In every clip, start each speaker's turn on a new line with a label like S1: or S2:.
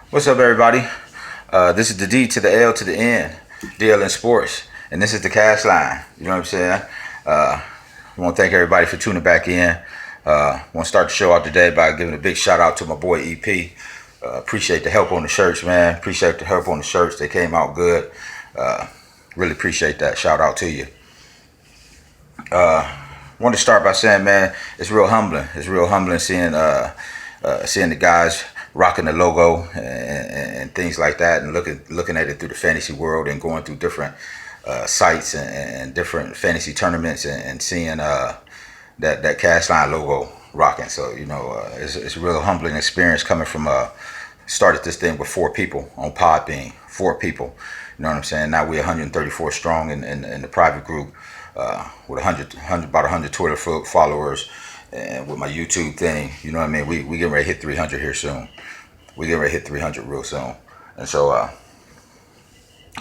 S1: What's up, everybody? This is the D to the L to the N, DL Sports, and this is the Cashline. You know what I'm saying? I want to thank everybody for tuning back in. I want to start the show out today by giving a big shout out to my boy EP. Appreciate the help on the shirts, man. Appreciate the help on the shirts. They came out good. Really appreciate that. Shout out to you. Want to start by saying, man, it's real humbling. It's real humbling seeing the guys rocking the logo and things like that, and looking at it through the fantasy world and going through different sites and different fantasy tournaments and seeing that Cashline logo rocking. So it's a real humbling experience coming from started this thing with 4 people on Podbean, 4 people. You know what I'm saying? Now we're 134 strong in the private group with about 100 Twitter followers. And with my YouTube thing, you know what I mean? We getting ready to hit 300 here soon. We getting ready to hit 300 real soon. And so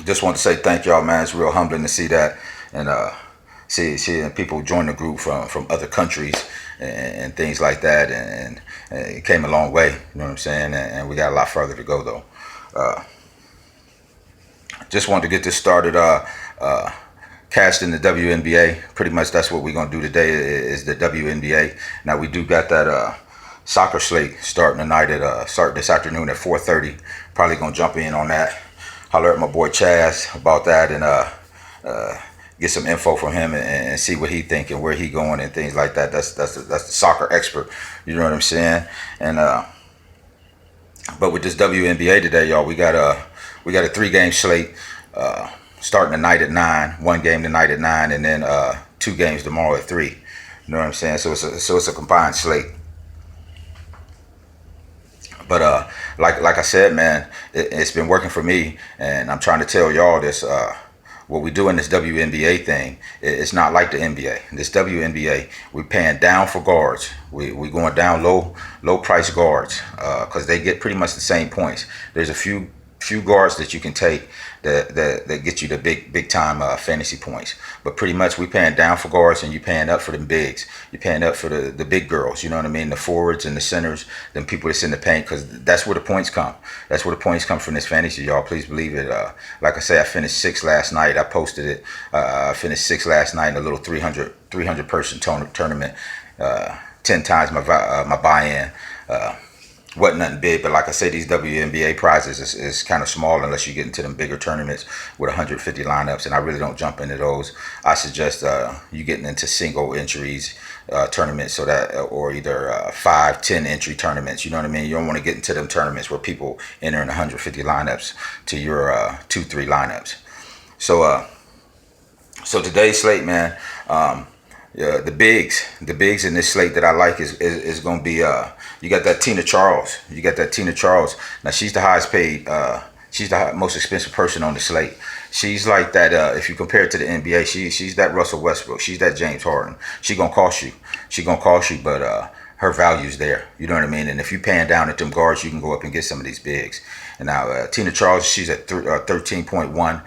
S1: just want to say thank y'all, man. It's real humbling to see that, and seeing people join the group from other countries and things like that. And it came a long way, you know what I'm saying? And we got a lot further to go, though. Just wanted to get this started. Cashed in the WNBA. Pretty much that's what we're going to do today is the WNBA. Now we do got that soccer slate starting tonight start this afternoon at 4:30. Probably going to jump in on that. Holler at my boy Chaz about that and get some info from him and see what he think and where he going and things like that. That's the soccer expert. You know what I'm saying? And but with this WNBA today, y'all, we got a 3-game slate. Starting tonight at 9, 1 game tonight at 9, and then 2 games tomorrow at 3. You know what I'm saying? So it's a combined slate. But like I said, man, it's been working for me, and I'm trying to tell y'all this. What we do in this WNBA thing, it's not like the NBA. This WNBA, we're paying down for guards. We going down low price guards because they get pretty much the same points. There's a few guards that you can take that get you the big time fantasy points, but pretty much we paying down for guards and you paying up for them bigs. You're paying up for the big girls, you know what I mean, the forwards and the centers, them people that's in the paint, because that's where the points come. That's where the points come from this fantasy, y'all. Please believe it. Like I say, I finished 6th last night. I posted it. I finished 6th last night in a little 300 person tournament. 10 times my buy-in. Wasn't nothing big, but like I say, these WNBA prizes is kind of small unless you get into them bigger tournaments with 150 lineups, and I really don't jump into those. I suggest you getting into single entries tournaments, so that or either 5, 10 entry tournaments. You know what I mean? You don't want to get into them tournaments where people enter in 150 lineups to your 2-3 lineups. So today's slate, man. Yeah, the bigs in this slate that I like is going to be you got that Tina Charles. You got that Tina Charles. Now she's the highest paid. She's the most expensive person on the slate. She's like that. If you compare it to the NBA, she's that Russell Westbrook. She's that James Harden. She gonna cost you. She gonna cost you, but her value's there. You know what I mean? And if you paying down at them guards, you can go up and get some of these bigs. And now Tina Charles, she's at 13.1.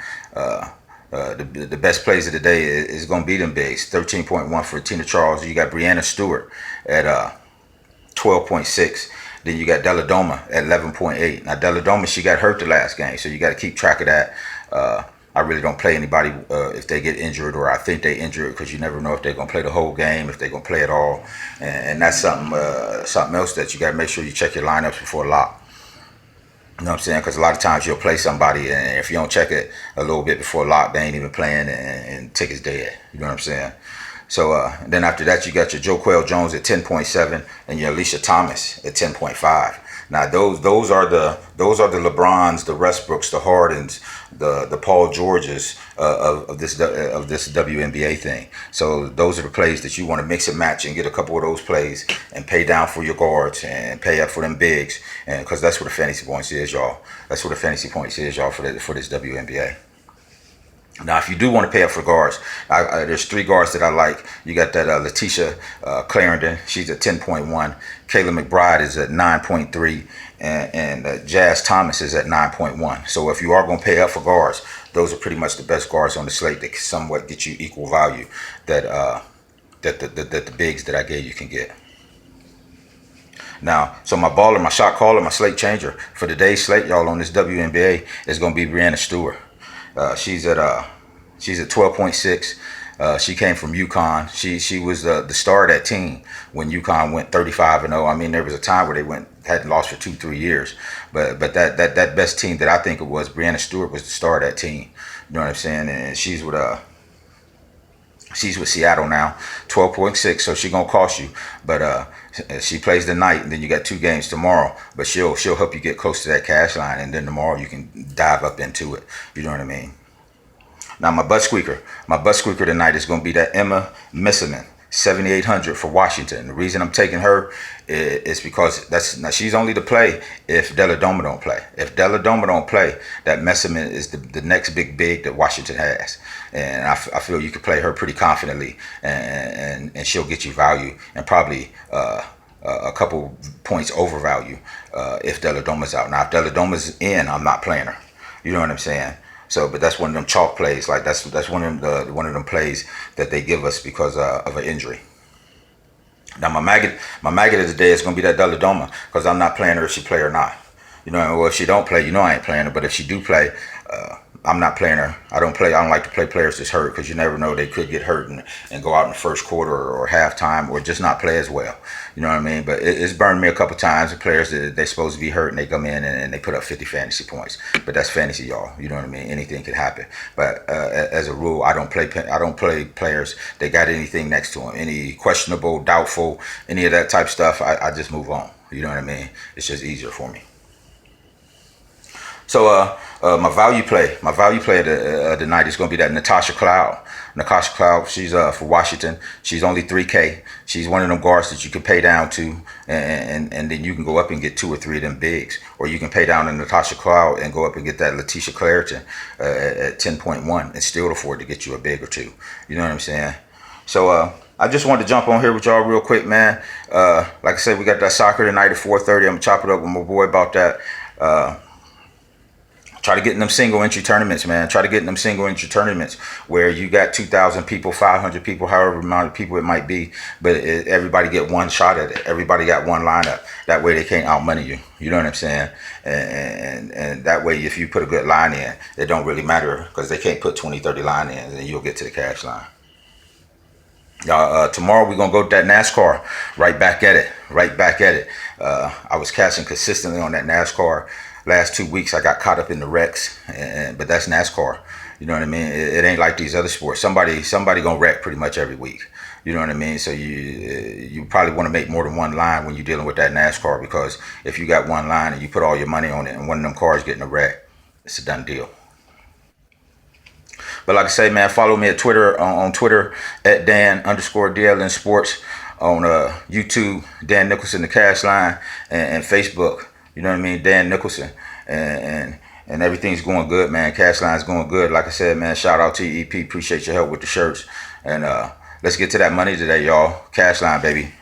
S1: The best plays of the day is going to be them bigs. 13.1 for Tina Charles. You got Brianna Stewart at 12.6. Then you got Deladoma at 11.8. Now Deladoma, she got hurt the last game, so you got to keep track of that. I really don't play anybody if they get injured or I think they injured, because you never know if they're going to play the whole game, if they're going to play at all. And that's something else that you got to make sure you check your lineups before lock. You know what I'm saying? Because a lot of times you'll play somebody, and if you don't check it a little bit before lock, they ain't even playing, and ticket's dead. You know what I'm saying? So then after that, you got your Joquel Jones at 10.7 and your Alicia Thomas at 10.5. Now those are the LeBrons, the Westbrooks, the Hardens, the Paul Georges of this WNBA thing. So those are the plays that you want to mix and match and get a couple of those plays and pay down for your guards and pay up for them bigs, and because that's what the fantasy points is, y'all. That's what the fantasy points is, y'all, for this WNBA. Now, if you do want to pay up for guards, there's 3 guards that I like. You got that Letitia Clarendon. She's at 10.1. Kayla McBride is at 9.3. And Jazz Thomas is at 9.1. So if you are going to pay up for guards, those are pretty much the best guards on the slate that can somewhat get you equal value that the bigs that I gave you can get. Now, so my baller, my shot caller, my slate changer for today's slate, y'all, on this WNBA is gonna be Brianna Stewart. She's at 12.6. She came from UConn. She was the star of that team when UConn went 35-0. I mean, there was a time where they hadn't lost for 2-3 years, but that best team that I think it was, Brianna Stewart was the star of that team. You know what I'm saying? And she's with Seattle now, 12.6. So she's gonna cost you, but she plays tonight, and then you got 2 games tomorrow. But she'll help you get close to that cash line, and then tomorrow you can dive up into it. You know what I mean? Now my butt squeaker tonight is going to be that Emma Misselman, 7,800 for Washington. The reason I'm taking her is because she's only to play if Della Doma don't play. If Della Doma don't play, that Misselman is the next big that Washington has, and I feel you could play her pretty confidently, and she'll get you value and probably a couple points over value if Della Doma's out. Now if Della Doma's in, I'm not playing her. You know what I'm saying? So, but that's one of them chalk plays. Like that's one of them plays that they give us because of an injury. Now my maggot of the day is gonna be that Della Doma, because I'm not playing her if she play or not. You know, well if she don't play, you know I ain't playing her. But if she do play, I'm not playing her. I don't like to play players that's hurt, because you never know, they could get hurt and go out in the first quarter or halftime, or just not play as well. You know what I mean? But it's burned me a couple times. The players that they're supposed to be hurt and they come in and they put up 50 fantasy points. But that's fantasy, y'all. You know what I mean? Anything could happen. But as a rule, I don't play players that got anything next to them, any questionable, doubtful, any of that type stuff. I just move on. You know what I mean? It's just easier for me. So my value play of the night is going to be that Natasha Cloud. Natasha Cloud, she's for Washington. She's only 3K. She's one of them guards that you can pay down to, and then you can go up and get 2 or 3 of them bigs, or you can pay down to Natasha Cloud and go up and get that Letitia Clareton at 10.1 and still afford to get you a big or 2. You know what I'm saying? So I just wanted to jump on here with y'all real quick, man. Like I said, we got that soccer tonight at 4:30. I'm gonna chop it up with my boy about that. Try to get in them single entry tournaments, man. Try to get in them single entry tournaments where you got 2,000 people, 500 people, however amount of people it might be, but everybody get one shot at it. Everybody got one lineup. That way they can't outmoney you. You know what I'm saying? And that way, if you put a good line in, it don't really matter, because they can't put 20, 30 line in, and you'll get to the cash line. Tomorrow we're gonna go to that NASCAR. Right back at it. I was cashing consistently on that NASCAR. Last 2 weeks I got caught up in the wrecks, but that's NASCAR. You know what I mean? It ain't like these other sports. Somebody gonna wreck pretty much every week. You know what I mean? So you probably want to make more than one line when you're dealing with that NASCAR, because if you got one line and you put all your money on it and one of them cars getting a wreck, it's a done deal. But like I say, man, follow me at Twitter, on Twitter at Dan_DLN Sports, on YouTube, Dan Nicholson, the Cash Line, and Facebook. You know what I mean? Dan Nicholson. And everything's going good, man. Cash Line's going good. Like I said, man, shout out to you, EP. Appreciate your help with the shirts. And let's get to that money today, y'all. Cash Line, baby.